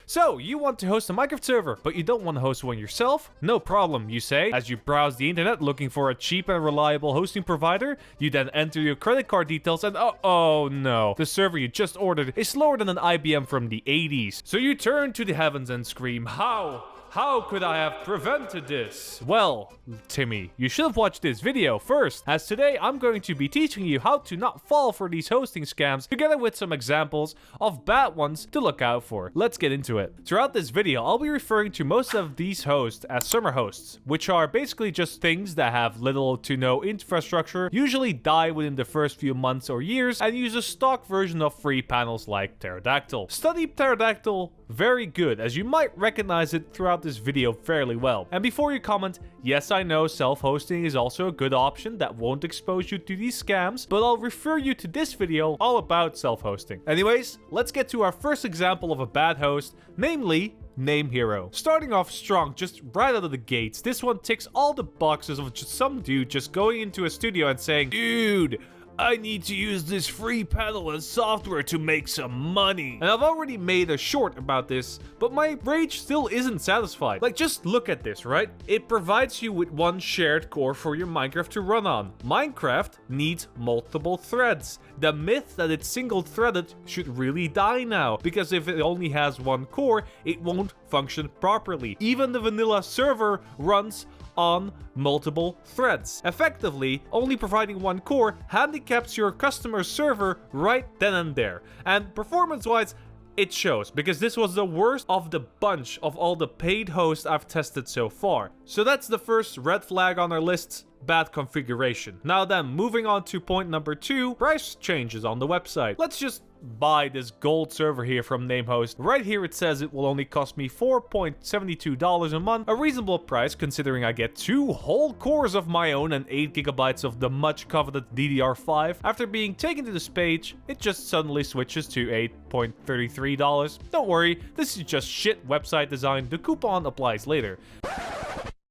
So, you want to host a Minecraft server, but you don't want to host one yourself? No problem, you say, as you browse the internet looking for a cheap and reliable hosting provider. You then enter your credit card details and oh no, the server you just ordered is slower than an IBM from the 80s. So you turn to the heavens and scream, How could I have prevented this? Well, Timmy, you should have watched this video first, as today I'm going to be teaching you how to not fall for these hosting scams, together with some examples of bad ones to look out for. Let's get into it. Throughout this video, I'll be referring to most of these hosts as summer hosts, which are basically just things that have little to no infrastructure, usually die within the first few months or years, and use a stock version of free panels like Pterodactyl. Study Pterodactyl very good, as you might recognize it throughout this video fairly well. And before you comment, yes, I know self-hosting is also a good option that won't expose you to these scams, but I'll refer you to this video all about self-hosting. Anyways, let's get to our first example of a bad host, namely Name Hero. Starting off strong just right out of the gates, this one ticks all the boxes of just some dude just going into a studio and saying, "Dude, I need to use this free panel and software to make some money." And I've already made a short about this, but my rage still isn't satisfied. Like, just look at this, right? It provides you with one shared core for your Minecraft to run on. Minecraft needs multiple threads. The myth that it's single-threaded should really die now, because if it only has one core, it won't function properly. Even the vanilla server runs on multiple threads. Effectively, only providing one core handicaps your customer's server right then and there. And performance-wise, it shows, because this was the worst of the bunch of all the paid hosts I've tested so far. So that's the first red flag on our list. Bad configuration. Now then, moving on to point number 2, price changes on the website. Let's just buy this gold server here from Namehost. Right here it says it will only cost me $4.72 a month, a reasonable price considering I get 2 whole cores of my own and 8 gigabytes of the much coveted DDR5. After being taken to this page, it just suddenly switches to $8.33. Don't worry, this is just shit website design. The coupon applies later.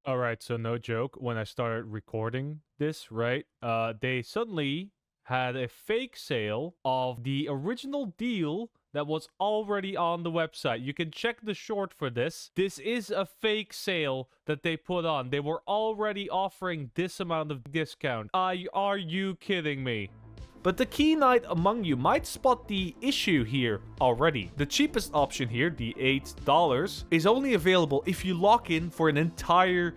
Alright, so no joke, when I started recording this, right, they suddenly had a fake sale of the original deal that was already on the website. You can check the short for this. This is a fake sale that they put on. They were already offering this amount of discount. Are you kidding me? But the keen-eyed among you might spot the issue here already. The cheapest option here, the $8, is only available if you lock in for an entire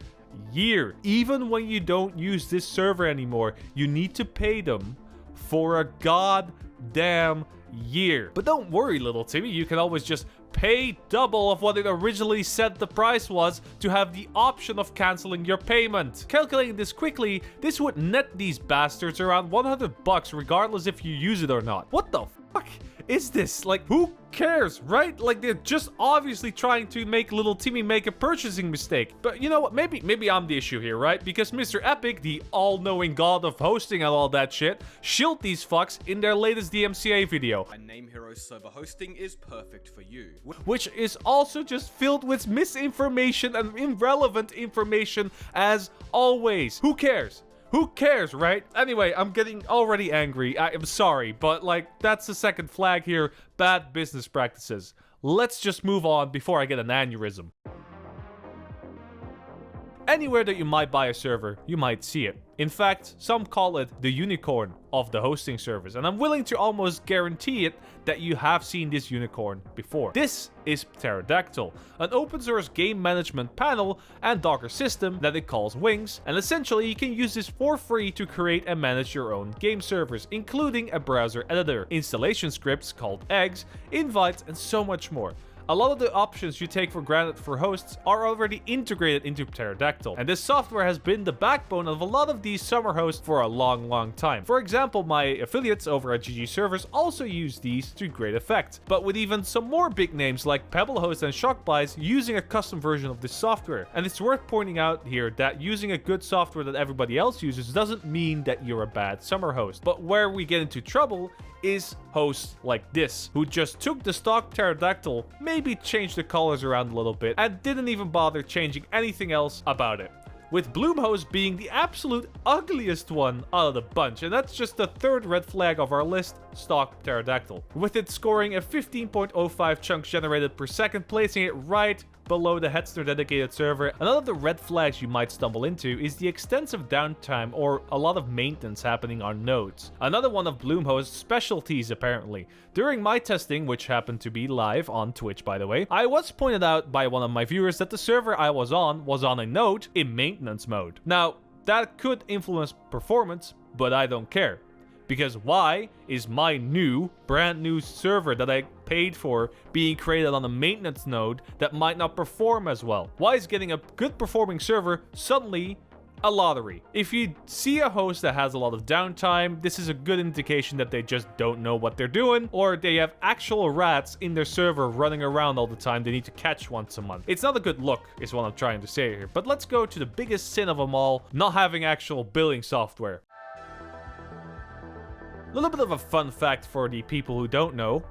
year. Even when you don't use this server anymore, you need to pay them for a goddamn year. But don't worry, little Timmy, you can always just pay double of what it originally said the price was to have the option of canceling your payment. Calculating this quickly, this would net these bastards around $100 regardless if you use it or not. What the fuck is this? Like, who cares, right? Like, they're just obviously trying to make little Timmy make a purchasing mistake. But you know what? Maybe I'm the issue here, right? Because MidnightMorpha, the all-knowing god of hosting and all that shit, shilled these fucks in their latest DMCA video. My Name Hero server hosting is perfect for you. Which is also just filled with misinformation and irrelevant information as always. Who cares? Who cares, right? Anyway, I'm getting already angry. I am sorry, but like, that's the second flag here. Bad business practices. Let's just move on before I get an aneurysm. Anywhere that you might buy a server, you might see it. In fact, some call it the unicorn of the hosting service, and I'm willing to almost guarantee it that you have seen this unicorn before. This is Pterodactyl, an open source game management panel and Docker system that it calls Wings, and essentially you can use this for free to create and manage your own game servers, including a browser editor, installation scripts called eggs, invites, and so much more. A lot of the options you take for granted for hosts are already integrated into Pterodactyl, and this software has been the backbone of a lot of these summer hosts for a long time. For example, my affiliates over at GG Servers also use these to great effect, but with even some more big names like Pebble Host and Shockbuys using a custom version of this software. And it's worth pointing out here that using a good software that everybody else uses doesn't mean that you're a bad summer host. But where we get into trouble is hosts like this, who just took the stock Pterodactyl, maybe changed the colors around a little bit, and didn't even bother changing anything else about it. With Bluehost being the absolute ugliest one out of the bunch, and that's just the third red flag of our list. stock Pterodactyl, with it scoring a 15.05 chunks generated per second, placing it right below the Hetzner dedicated server. Another of the red flags you might stumble into is the extensive downtime or a lot of maintenance happening on nodes. Another one of Bluemhost's specialties apparently. During my testing, which happened to be live on Twitch by the way, I was pointed out by one of my viewers that the server I was on a node in maintenance mode. Now, that could influence performance, but I don't care. Because why is my brand new server that I paid for being created on a maintenance node that might not perform as well? Why is getting a good performing server suddenly a lottery? If you see a host that has a lot of downtime, this is a good indication that they just don't know what they're doing, or they have actual rats in their server running around all the time they need to catch once a month. It's not a good look, is what I'm trying to say here. But let's go to the biggest sin of them all, not having actual billing software. A little bit of a fun fact for the people who don't know.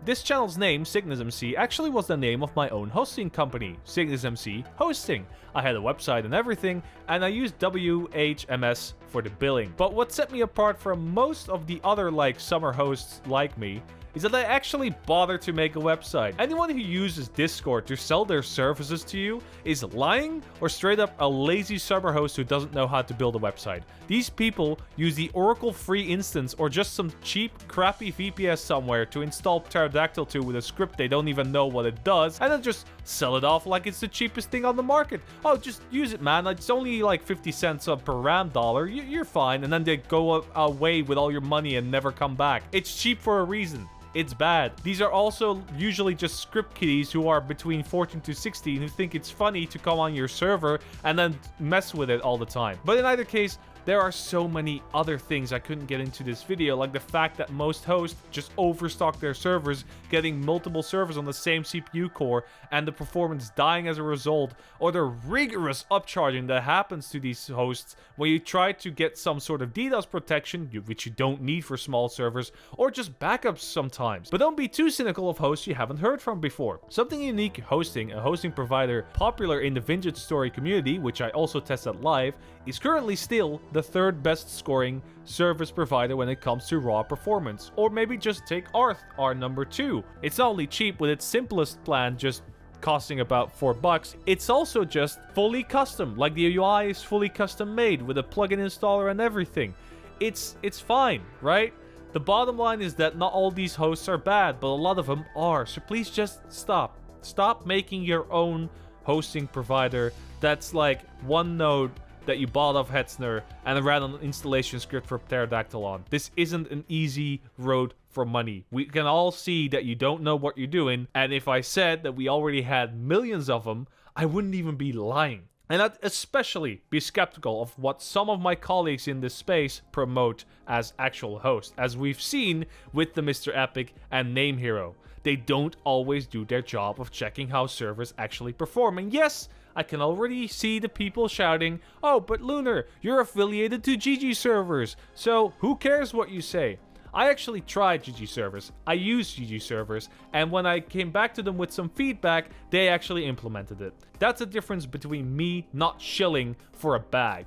This channel's name, CygnusMC, actually was the name of my own hosting company, CygnusMC Hosting. I had a website and everything, and I used WHMS for the billing. But what set me apart from most of the other summer hosts like me is that I actually bother to make a website. Anyone who uses Discord to sell their services to you is lying or straight up a lazy summer host who doesn't know how to build a website. These people use the Oracle free instance or just some cheap crappy VPS somewhere to install Pterodactyl to with a script they don't even know what it does, and then just sell it off like it's the cheapest thing on the market. Oh, just use it, man. It's only like 50 cents per RAM dollar. You're fine. And then they go away with all your money and never come back. It's cheap for a reason. It's bad. These are also usually just script kiddies who are between 14 to 16 who think it's funny to come on your server and then mess with it all the time. But in either case, there are so many other things I couldn't get into this video, like the fact that most hosts just overstock their servers, getting multiple servers on the same CPU core and the performance dying as a result, or the rigorous upcharging that happens to these hosts when you try to get some sort of DDoS protection, which you don't need for small servers, or just backups sometimes. But don't be too cynical of hosts you haven't heard from before. Something Unique Hosting, a hosting provider popular in the Vintage Story community, which I also tested live, is currently still the third best scoring service provider when it comes to raw performance. Or maybe just take Arth, our number 2. It's not only cheap with its simplest plan just costing about $4, it's also just fully custom. Like the UI is fully custom made with a plugin installer and everything. It's fine, right? The bottom line is that not all these hosts are bad, but a lot of them are. So please just stop. Stop making your own hosting provider that's like one node that you bought off Hetzner and ran an installation script for Pterodactyl on. This isn't an easy road for money. We can all see that you don't know what you're doing, and if I said that we already had millions of them, I wouldn't even be lying. And I'd especially be skeptical of what some of my colleagues in this space promote as actual hosts, as we've seen with TheMisterEpic and NameHero. They don't always do their job of checking how servers actually perform. And yes, I can already see the people shouting, "Oh, but Lunar, you're affiliated to GG servers, so who cares what you say?" I actually tried GG servers. I used GG servers, and when I came back to them with some feedback, they actually implemented it. That's the difference between me not shilling for a bag.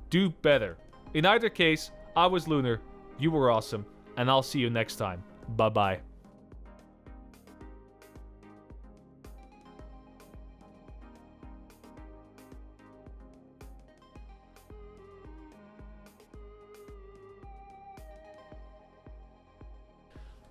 Do better. In either case, I was Lunar, you were awesome, and I'll see you next time. Bye-bye.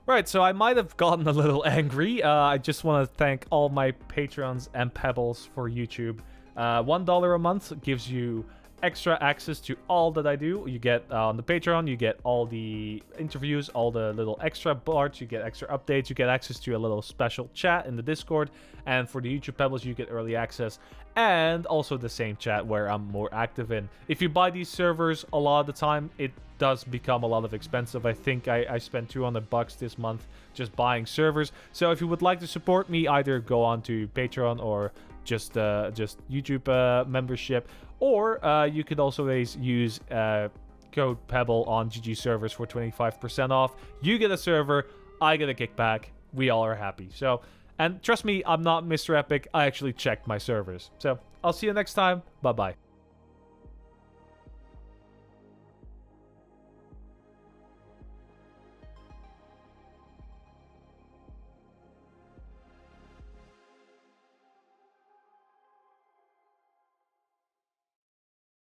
Right, so I might have gotten a little angry. I just want to thank all my patrons and pebbles for YouTube. $1 a month gives you extra access to all that I do. You get on the Patreon, you get all the interviews, all the little extra parts, you get extra updates, you get access to a little special chat in the Discord, and for the YouTube pebbles you get early access and also the same chat where I'm more active in. If you buy these servers a lot of the time, it does become a lot of expensive. I think I spent $200 this month just buying servers. So if you would like to support me, either go on to Patreon or just YouTube membership, or you could also always use code Pebble on GG servers for 25% off. You get a server, I get a kickback. We all are happy. So, and trust me, I'm not Mr. Epic. I actually checked my servers. So I'll see you next time. Bye bye.